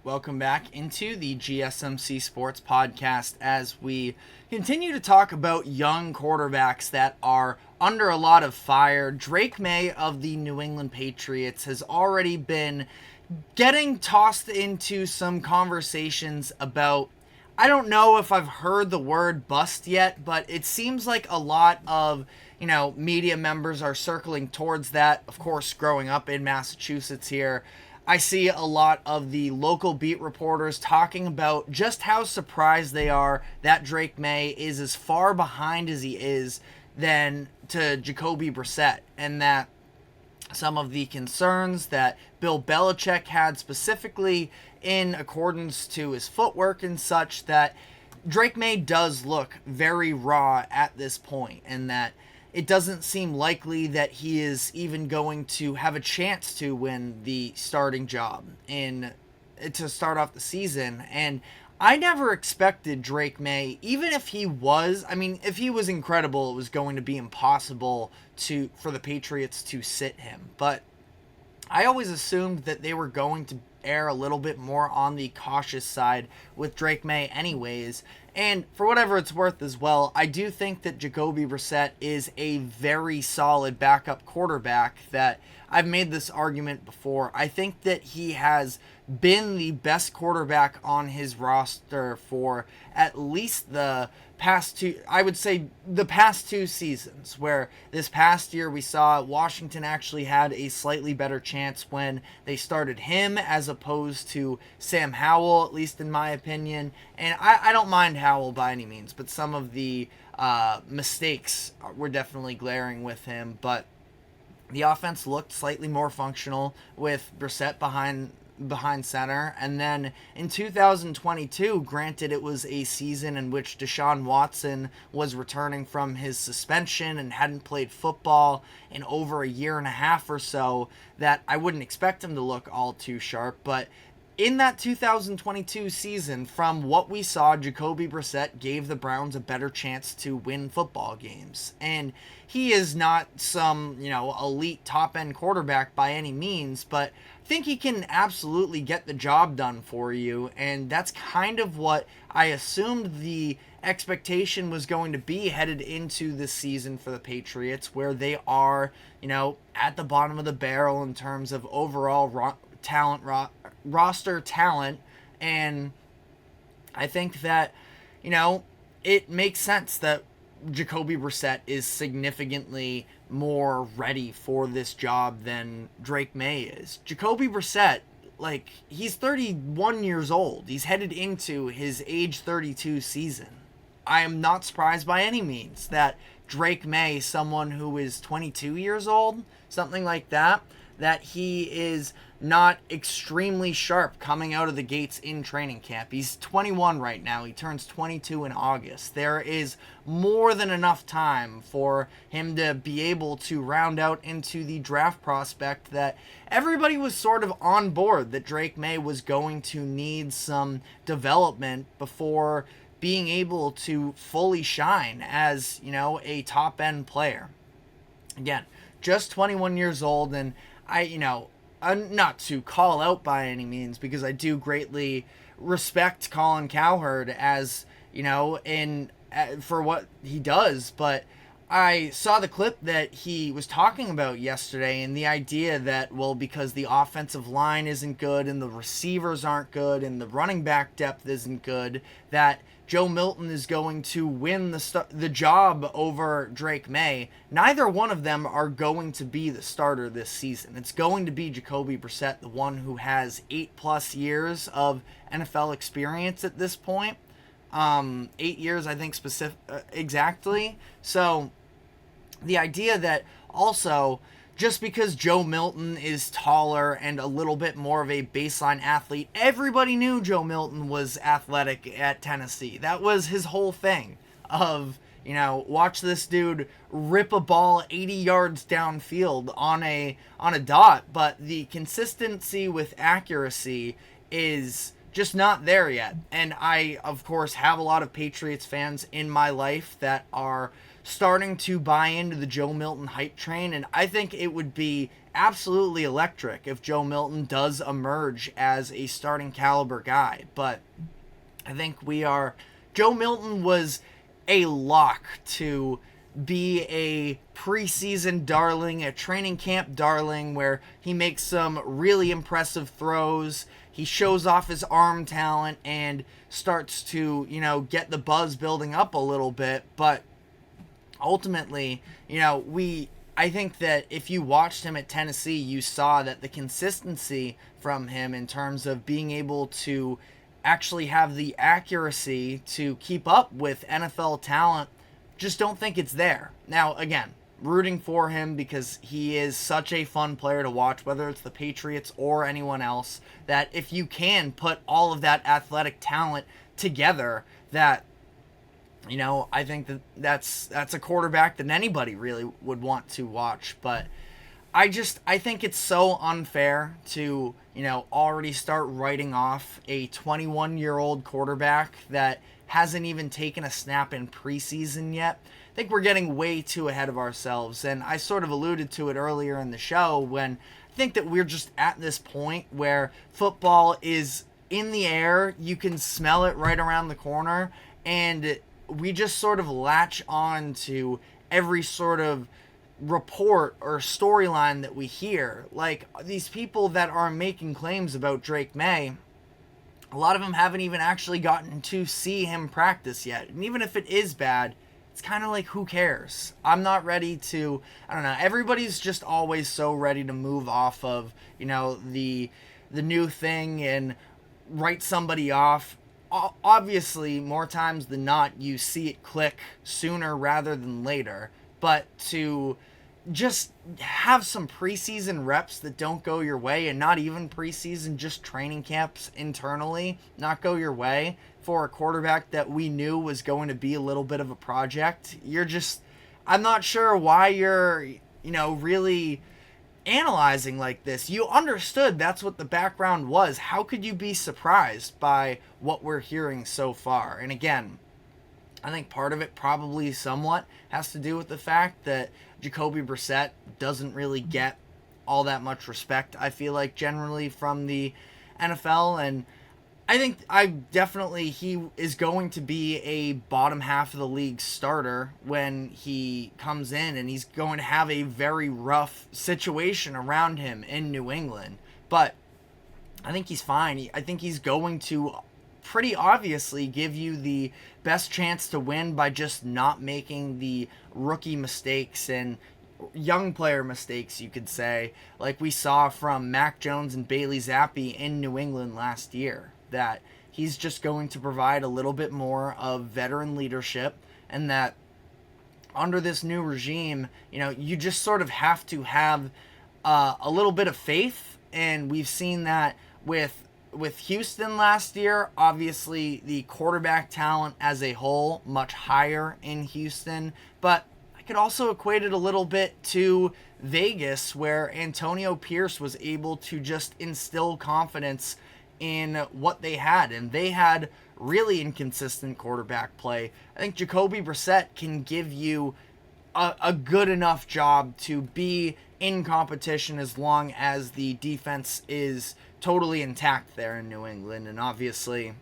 Welcome back into the GSMC Sports Podcast as we continue to talk about young quarterbacks that are under a lot of fire. Drake May of the New England Patriots has already been getting tossed into some conversations about, I don't know if I've heard the word bust yet, but it seems like a lot of, media members are circling towards that. Of course, growing up in Massachusetts here, I see a lot of the local beat reporters talking about just how surprised they are that Drake May is as far behind as he is than to Jacoby Brissett, and that some of the concerns that Bill Belichick had specifically in accordance to his footwork and such, that Drake May does look very raw at this point, and that it doesn't seem likely that he is even going to have a chance to win the starting job to start off the season. And I never expected Drake May, even if he was, if he was incredible, it was going to be impossible for the Patriots to sit him. But I always assumed that they were going to err a little bit more on the cautious side with Drake May anyways. And for whatever it's worth as well, I do think that Jacoby Brissett is a very solid backup quarterback. That I've made this argument before. I think that he has been the best quarterback on his roster for at least the past two, I would say the past two seasons, where this past year we saw Washington actually had a slightly better chance when they started him as opposed to Sam Howell, at least in my opinion. And I don't mind Howell by any means, but some of the mistakes were definitely glaring with him. But the offense looked slightly more functional with Brissett behind center. And then in 2022, granted it was a season in which Deshaun Watson was returning from his suspension and hadn't played football in over a year and a half or so, that I wouldn't expect him to look all too sharp. But in that 2022 season, from what we saw, Jacoby Brissett gave the Browns a better chance to win football games. And he is not some, elite top-end quarterback by any means, but I think he can absolutely get the job done for you. And that's kind of what I assumed the expectation was going to be headed into this season for the Patriots, where they are, at the bottom of the barrel in terms of overall roster talent. And I think that, it makes sense that Jacoby Brissett is significantly more ready for this job than Drake May is. Jacoby Brissett, he's 31 years old. He's headed into his age 32 season. I am not surprised by any means that Drake May, someone who is 22 years old, something like that he is not extremely sharp coming out of the gates in training camp. He's 21 right now. He turns 22 in August. There is more than enough time for him to be able to round out into the draft prospect that everybody was sort of on board that Drake May was going to need some development before being able to fully shine as, a top-end player. Again, just 21 years old, and not to call out by any means, because I do greatly respect Colin Cowherd as, for what he does, but I saw the clip that he was talking about yesterday, and the idea that, because the offensive line isn't good and the receivers aren't good and the running back depth isn't good, that Joe Milton is going to win the job over Drake May. Neither one of them are going to be the starter this season. It's going to be Jacoby Brissett, the one who has 8+ years of NFL experience at this point. 8 years, I think, exactly. So the idea that also, just because Joe Milton is taller and a little bit more of a baseline athlete, everybody knew Joe Milton was athletic at Tennessee. That was his whole thing of, watch this dude rip a ball 80 yards downfield on a dot, but the consistency with accuracy is just not there yet. And I, of course, have a lot of Patriots fans in my life that are starting to buy into the Joe Milton hype train, and I think it would be absolutely electric if Joe Milton does emerge as a starting caliber guy. But I think Joe Milton was a lock to be a preseason darling, a training camp darling, where he makes some really impressive throws. He shows off his arm talent and starts to, get the buzz building up a little bit. But ultimately, I think that if you watched him at Tennessee, you saw that the consistency from him in terms of being able to actually have the accuracy to keep up with NFL talent, just don't think it's there. Now, again, rooting for him because he is such a fun player to watch, whether it's the Patriots or anyone else, that if you can put all of that athletic talent together, that, I think that's a quarterback that anybody really would want to watch. But I think it's so unfair to, already start writing off a 21-year-old quarterback that hasn't even taken a snap in preseason yet. I think we're getting way too ahead of ourselves, and I sort of alluded to it earlier in the show when I think that we're just at this point where football is in the air, you can smell it right around the corner, and we just sort of latch on to every sort of report or storyline that we hear. Like, these people that are making claims about Drake May, a lot of them haven't even actually gotten to see him practice yet. And even if it is bad, it's kind of like, who cares? I'm not ready to, I don't know, everybody's just always so ready to move off of, the new thing and write somebody off. Obviously, more times than not, you see it click sooner rather than later. But to just have some preseason reps that don't go your way, and not even preseason, just training camps internally not go your way for a quarterback that we knew was going to be a little bit of a project, I'm not sure why you're, really analyzing like this. You understood that's what the background was. How could you be surprised by what we're hearing so far? And again, I think part of it probably somewhat has to do with the fact that Jacoby Brissett doesn't really get all that much respect, I feel like, generally from the NFL. And I think he is going to be a bottom half of the league starter when he comes in, and he's going to have a very rough situation around him in New England. But I think he's fine. I think he's going to pretty obviously give you the best chance to win by just not making the rookie mistakes and young player mistakes, you could say, like we saw from Mac Jones and Bailey Zappi in New England last year. That he's just going to provide a little bit more of veteran leadership, and that under this new regime, you just sort of have to have a little bit of faith. And we've seen that with Houston last year. Obviously, the quarterback talent as a whole much higher in Houston, but I could also equate it a little bit to Vegas, where Antonio Pierce was able to just instill confidence in what they had, and they had really inconsistent quarterback play. I think Jacoby Brissett can give you a good enough job to be in competition as long as the defense is totally intact there in New England. And obviously,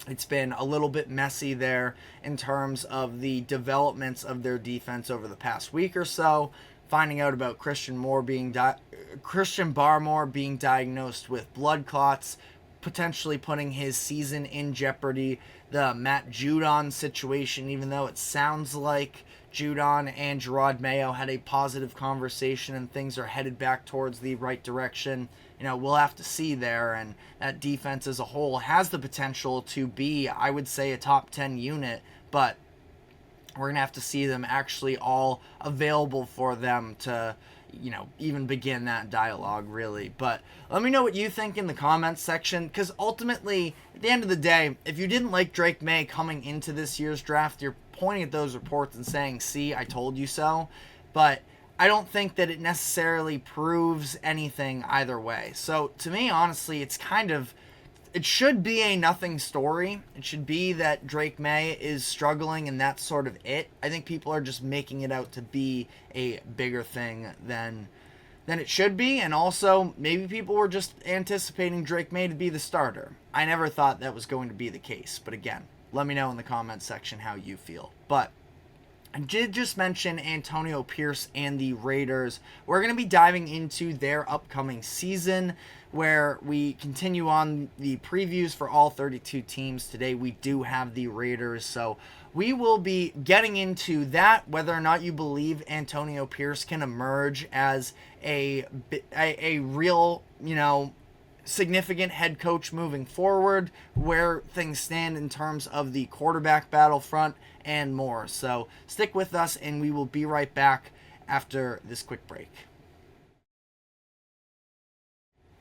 it's been a little bit messy there in terms of the developments of their defense over the past week or so. Finding out about Christian Barmore being diagnosed with blood clots, potentially putting his season in jeopardy. The Matt Judon situation, even though it sounds like Judon and Gerard Mayo had a positive conversation and things are headed back towards the right direction, we'll have to see there. And that defense as a whole has the potential to be, I would say, a top 10 unit, but we're going to have to see them actually all available for them to, even begin that dialogue, really. But let me know what you think in the comments section, because ultimately, at the end of the day, if you didn't like Drake May coming into this year's draft, you're pointing at those reports and saying, see, I told you so. But I don't think that it necessarily proves anything either way. So to me, honestly, it should be a nothing story. It should be that Drake May is struggling and that's sort of it. I think people are just making it out to be a bigger thing than than it should be, and also maybe people were just anticipating Drake May to be the starter. I never thought that was going to be the case, but again, let me know in the comments section how you feel. But I did just mention Antonio Pierce and the Raiders. We're going to be diving into their upcoming season, where we continue on the previews for all 32 teams. Today we do have the Raiders, so we will be getting into that, whether or not you believe Antonio Pierce can emerge as a real, significant head coach moving forward, where things stand in terms of the quarterback battlefront, and more. So stick with us, and we will be right back after this quick break.